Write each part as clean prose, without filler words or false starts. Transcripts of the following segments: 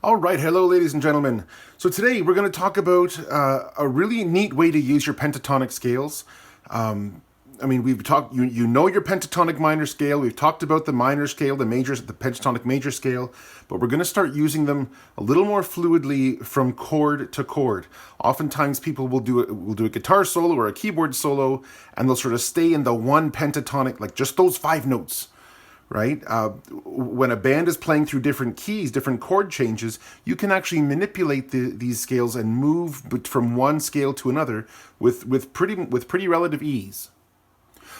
All right, hello ladies and gentlemen. So today we're going to talk about a really neat way to use your pentatonic scales. We've talked, you know your pentatonic minor scale, we've talked about the minor scale, the pentatonic major scale, but we're going to start using them a little more fluidly from chord to chord. Oftentimes people will do a guitar solo or a keyboard solo, and they'll sort of stay in the one pentatonic, like just those 5 notes. Right? When a band is playing through different keys, different chord changes, you can actually manipulate these scales and move from one scale to another with pretty relative ease.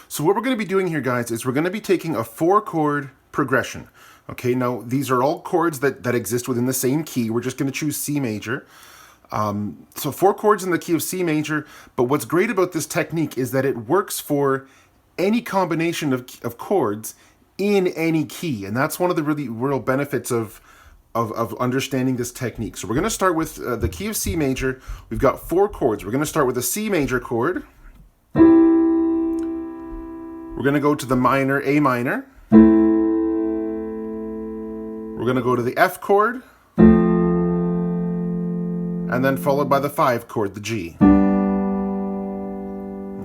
So what we're going to be doing here, guys, is we're going to be taking a 4-chord progression. Okay, now these are all chords that exist within the same key. We're just going to choose C major. So 4 chords in the key of C major, but what's great about this technique is that it works for any combination of chords in any key, and that's one of the really real benefits of understanding this technique. So we're going to start with the key of C major. We've got 4 chords. We're going to start with a C major chord. We're going to go to the minor A minor. We're going to go to the F chord, and then followed by the 5 chord, the G.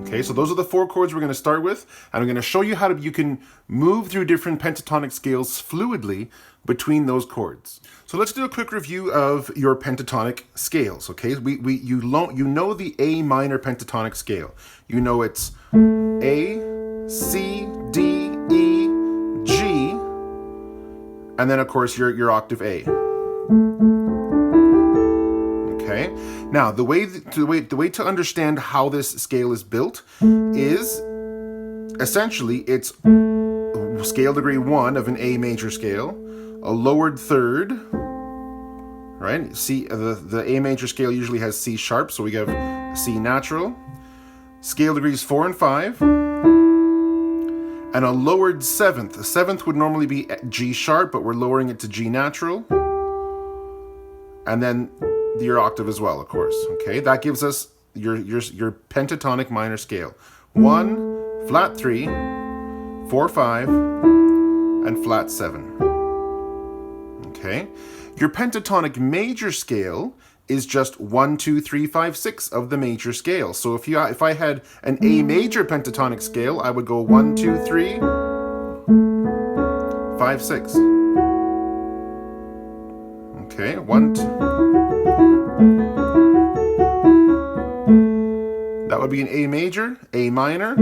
Okay, so those are the 4 chords we're going to start with, and I'm going to show you how you can move through different pentatonic scales fluidly between those chords. So let's do a quick review of your pentatonic scales. Okay, you know the A minor pentatonic scale. You know it's A, C, D, E, G, and then of course your octave A. Okay. Now, the way to understand how this scale is built is essentially it's scale degree 1 of an A major scale, a lowered third, right? C, the A major scale usually has C sharp, so we have C natural, scale degrees 4 and 5, and a lowered 7th. A 7th would normally be G sharp, but we're lowering it to G natural, and then your octave as well, of course. Okay, that gives us your pentatonic minor scale: 1, flat 3, 4, 5, and flat 7. Okay, your pentatonic major scale is just 1, 2, 3, 5, 6 of the major scale. So if I had an A major pentatonic scale, I would go 1, 2, 3, 5, 6. Okay, 1, 2. That would be an A major, A minor,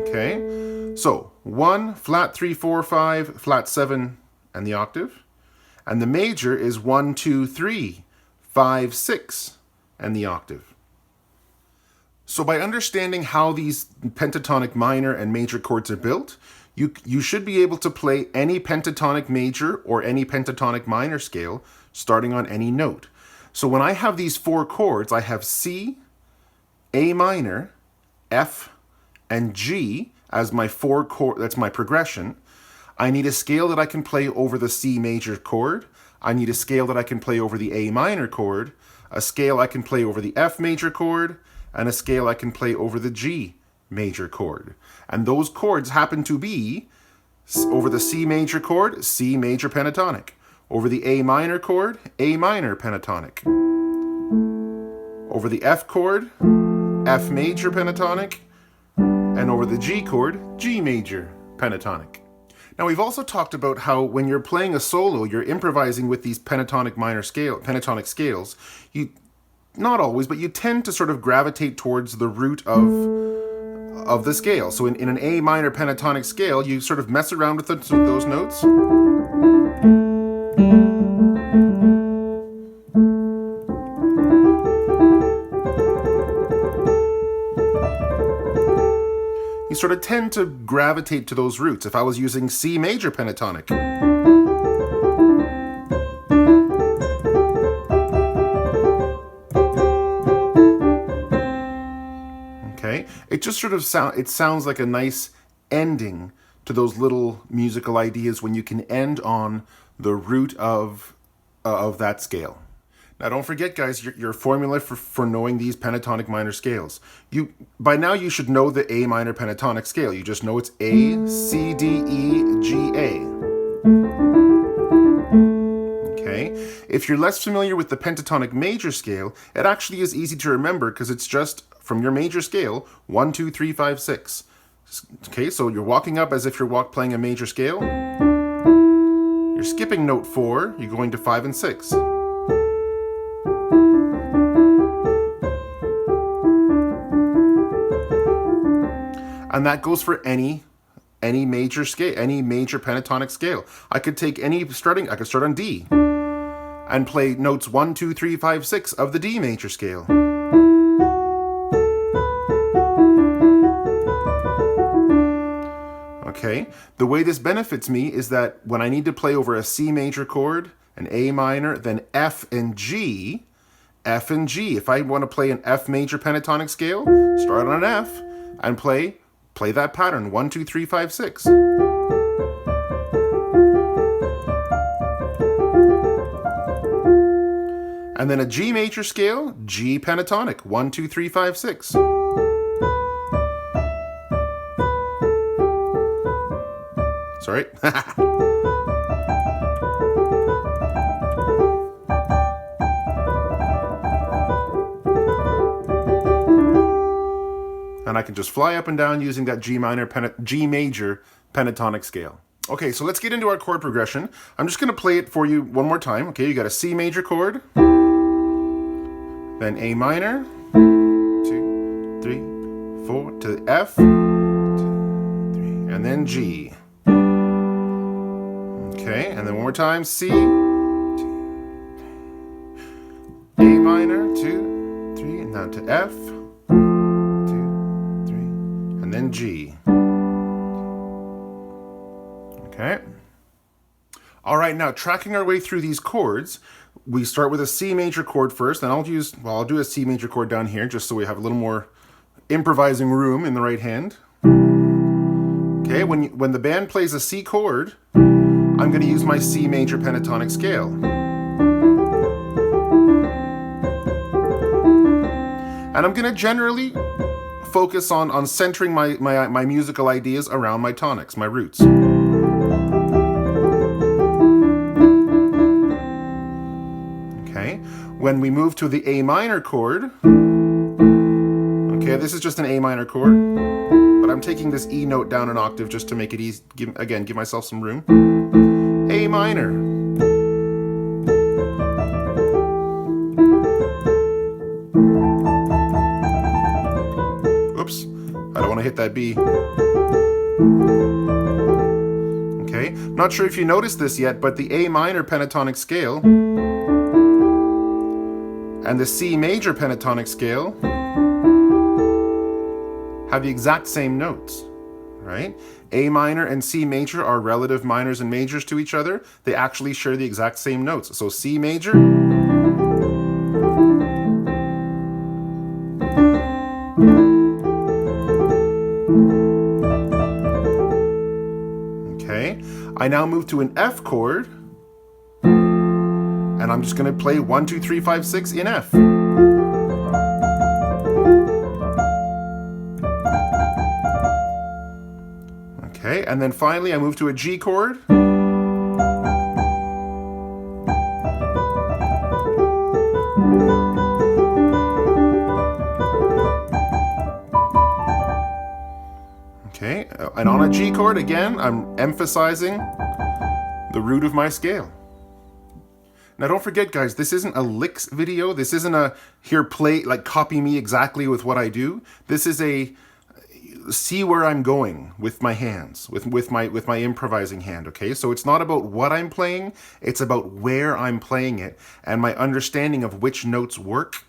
okay, so 1, flat 3, 4, 5, flat 7, and the octave, and the major is 1, 2, 3, 5, 6, and the octave. So by understanding how these pentatonic minor and major chords are built, you should be able to play any pentatonic major or any pentatonic minor scale starting on any note. So when I have these 4 chords, I have C, A minor, F, and G as my 4 chord, that's my progression. I need a scale that I can play over the C major chord. I need a scale that I can play over the A minor chord, a scale I can play over the F major chord, and a scale I can play over the G major chord. And those chords happen to be over the C major chord, C major pentatonic. Over the A minor chord, A minor pentatonic. Over the F chord, F major pentatonic. And over the G chord, G major pentatonic. Now we've also talked about how when you're playing a solo, you're improvising with these pentatonic scales. You, not always, but you tend to sort of gravitate towards the root of the scale. So in an A minor pentatonic scale, you sort of mess around with those notes. You sort of tend to gravitate to those roots. If I was using C major pentatonic, okay, it just sort of sounds like a nice ending to those little musical ideas when you can end on the root of that scale. Now, don't forget, guys, your formula for knowing these pentatonic minor scales. By now, you should know the A minor pentatonic scale. You just know it's A, C, D, E, G, A. Okay? If you're less familiar with the pentatonic major scale, it actually is easy to remember because it's just from your major scale, 1, 2, 3, 5, 6. Okay, so you're walking up as if you're playing a major scale. You're skipping note 4, you're going to 5 and 6. And that goes for any major scale, any major pentatonic scale. I could take I could start on D and play notes 1, 2, 3, 5, 6 of the D major scale. Okay, the way this benefits me is that when I need to play over a C major chord, an A minor, then F and G, if I want to play an F major pentatonic scale, start on an F and play that pattern, 1, 2, 3, 5, 6. And then a G major scale, G pentatonic, 1, 2, 3, 5, 6. Sorry. And I can just fly up and down using that G major pentatonic scale. Okay, so let's get into our chord progression. I'm just going to play it for you one more time. Okay, you got a C major chord, then A minor, 2, 3, 4 to F, 2, 3, and then G. Okay, and then one more time, C, 2, A minor, 2, 3, and now to F, 2, 3, and then G. Okay. All right, now tracking our way through these chords, we start with a C major chord first, and I'll do a C major chord down here just so we have a little more improvising room in the right hand. Okay, when the band plays a C chord, I'm going to use my C major pentatonic scale. And I'm going to generally focus on centering my musical ideas around my tonics, my roots. Okay, when we move to the A minor chord, okay, this is just an A minor chord, but I'm taking this E note down an octave just to make it easy, give myself some room. A minor. Oops, I don't want to hit that B. Okay, not sure if you noticed this yet, but the A minor pentatonic scale and the C major pentatonic scale have the exact same notes, right? A minor and C major are relative minors and majors to each other. They actually share the exact same notes. So C major, okay, I now move to an F chord, and I'm just going to play 1, 2, 3, 5, 6 in F. Okay, and then finally I move to a G chord. Okay, and on a G chord, again, I'm emphasizing the root of my scale. Now don't forget, guys, this isn't a licks video. This isn't a here play, like copy me exactly with what I do. This is a see where I'm going with my hands, with my improvising hand, okay? So it's not about what I'm playing, it's about where I'm playing it and my understanding of which notes work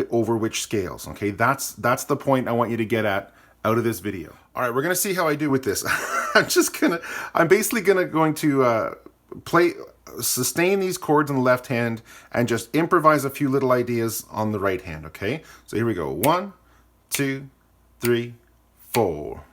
over which scales, okay? That's the point I want you to get out of this video. All right, we're gonna see how I do with this. I'm basically going to sustain these chords on the left hand and just improvise a few little ideas on the right hand, okay? So here we go, 1, 2, 3, 4.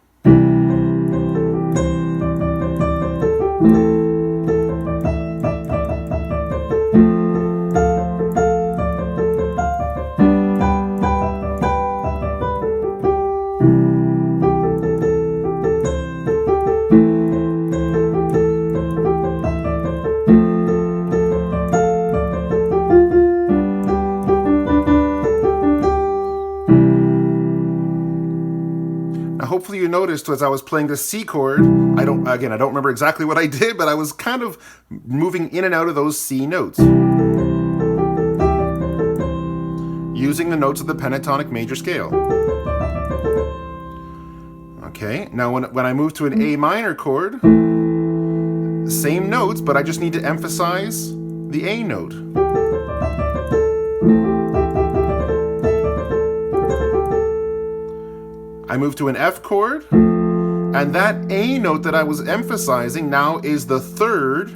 noticed as I was playing the C chord, I don't remember exactly what I did, but I was kind of moving in and out of those C notes, using the notes of the pentatonic major scale. Okay, now when I move to an A minor chord, same notes, but I just need to emphasize the A note. I move to an F chord, and that A note that I was emphasizing now is the third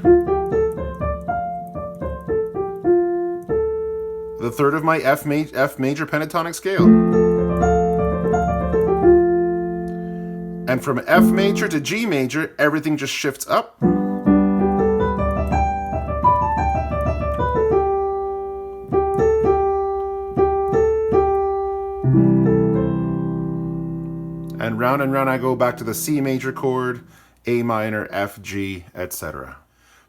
of my F major pentatonic scale. And from F major to G major, everything just shifts up. And round I go back to the C major chord, A minor, F, G, etc.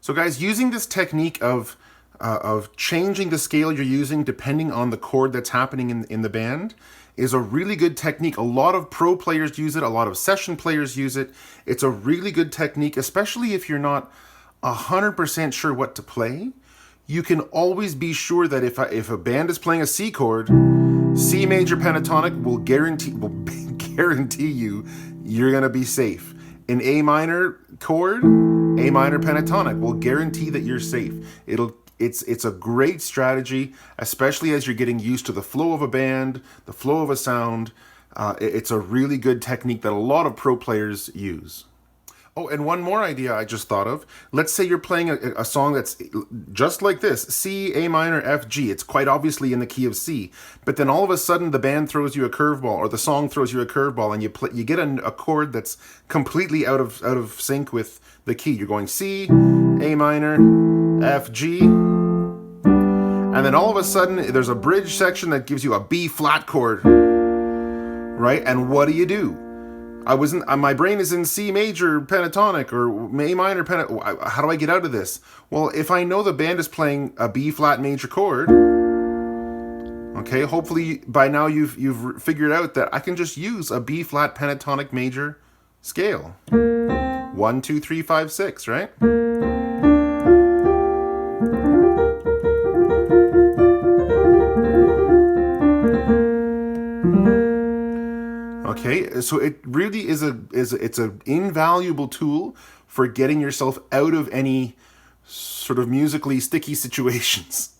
So guys, using this technique of changing the scale you're using depending on the chord that's happening in the band is a really good technique. A lot of pro players use it, a lot of session players use it. It's a really good technique, especially if you're not 100% sure what to play. You can always be sure that if a band is playing a C chord, C major pentatonic will guarantee you you're gonna be safe. An A minor chord, A minor pentatonic will guarantee that you're safe. It's a great strategy, especially as you're getting used to the flow of a band, the flow of a sound. It's a really good technique that a lot of pro players use. Oh, and one more idea I just thought of. Let's say you're playing a song that's just like this, C, A minor, F, G. It's quite obviously in the key of C. But then all of a sudden the band throws you a curveball, or the song throws you a curveball, and you get a chord that's completely out of sync with the key. You're going C, A minor, F, G. And then all of a sudden there's a bridge section that gives you a B flat chord. Right? And what do? My brain is in C major pentatonic or A minor pentatonic. How do I get out of this? Well, if I know the band is playing a B flat major chord, okay, hopefully by now you've figured out that I can just use a B flat pentatonic major scale. 1, 2, 3, 5, 6, right? Okay, so it really is it's an invaluable tool for getting yourself out of any sort of musically sticky situations.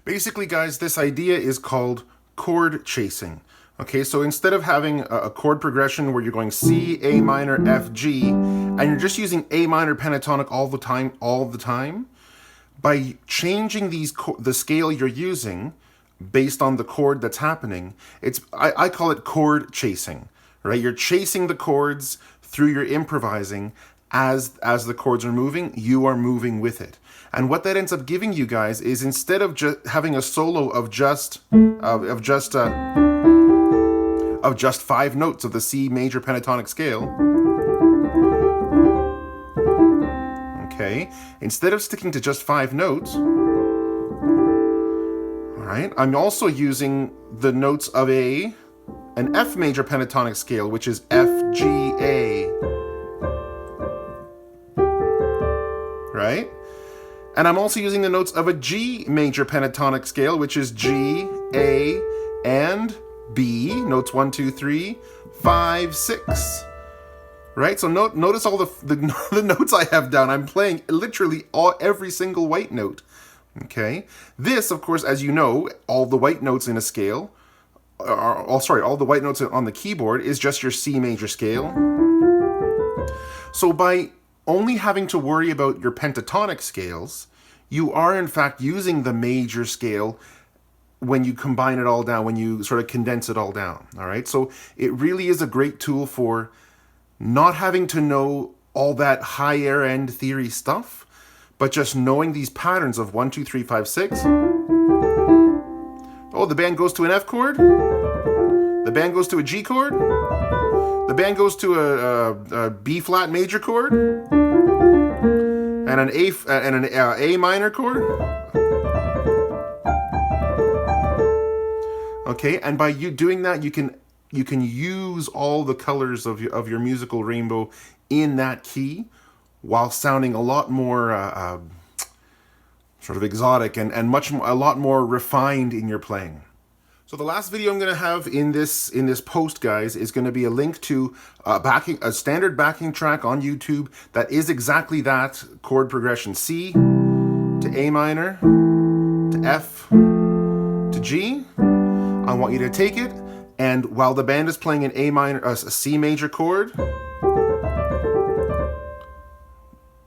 Basically, guys, this idea is called chord chasing. Okay, so instead of having a chord progression where you're going C, A minor, F, G, and you're just using A minor pentatonic all the time, by changing the scale you're using based on the chord that's happening, I call it chord chasing, right? You're chasing the chords through your improvising. As the chords are moving, you are moving with it. And what that ends up giving you guys is, instead of just having a solo of just 5 notes of the C major pentatonic scale, okay, instead of sticking to just 5 notes, right, I'm also using the notes of an F major pentatonic scale, which is F, G, A. Right? And I'm also using the notes of a G major pentatonic scale, which is G, A, and B. Notes 1, 2, 3, 5, 6. Right? So notice all the notes I have down. I'm playing literally every single white note. Okay, this, of course, as you know, all the white notes in a scale, all the white notes on the keyboard is just your C major scale. So by only having to worry about your pentatonic scales, you are in fact using the major scale when you combine it all down, when you sort of condense it all down. All right, so it really is a great tool for not having to know all that higher end theory stuff, but just knowing these patterns of 1, 2, 3, 5, 6. Oh, the band goes to an F chord. The band goes to a G chord. The band goes to a B flat major chord and an A minor chord. Okay, and by you doing that, you can you can use all the colors of your musical rainbow in that key while sounding a lot more sort of exotic and a lot more refined in your playing. So the last video I'm going to have in this post, guys, is going to be a link to a standard backing track on YouTube that is exactly that chord progression: C to A minor to F to G. I want you to take it, and while the band is playing an a C major chord,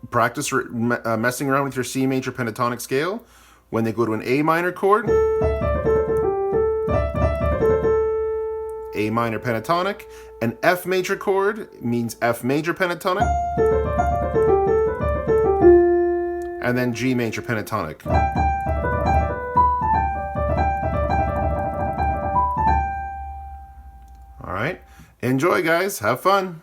practice messing around with your C major pentatonic scale. When they go to an A minor chord, A minor pentatonic. An F major chord means F major pentatonic. And then G major pentatonic. All right. Enjoy, guys. Have fun.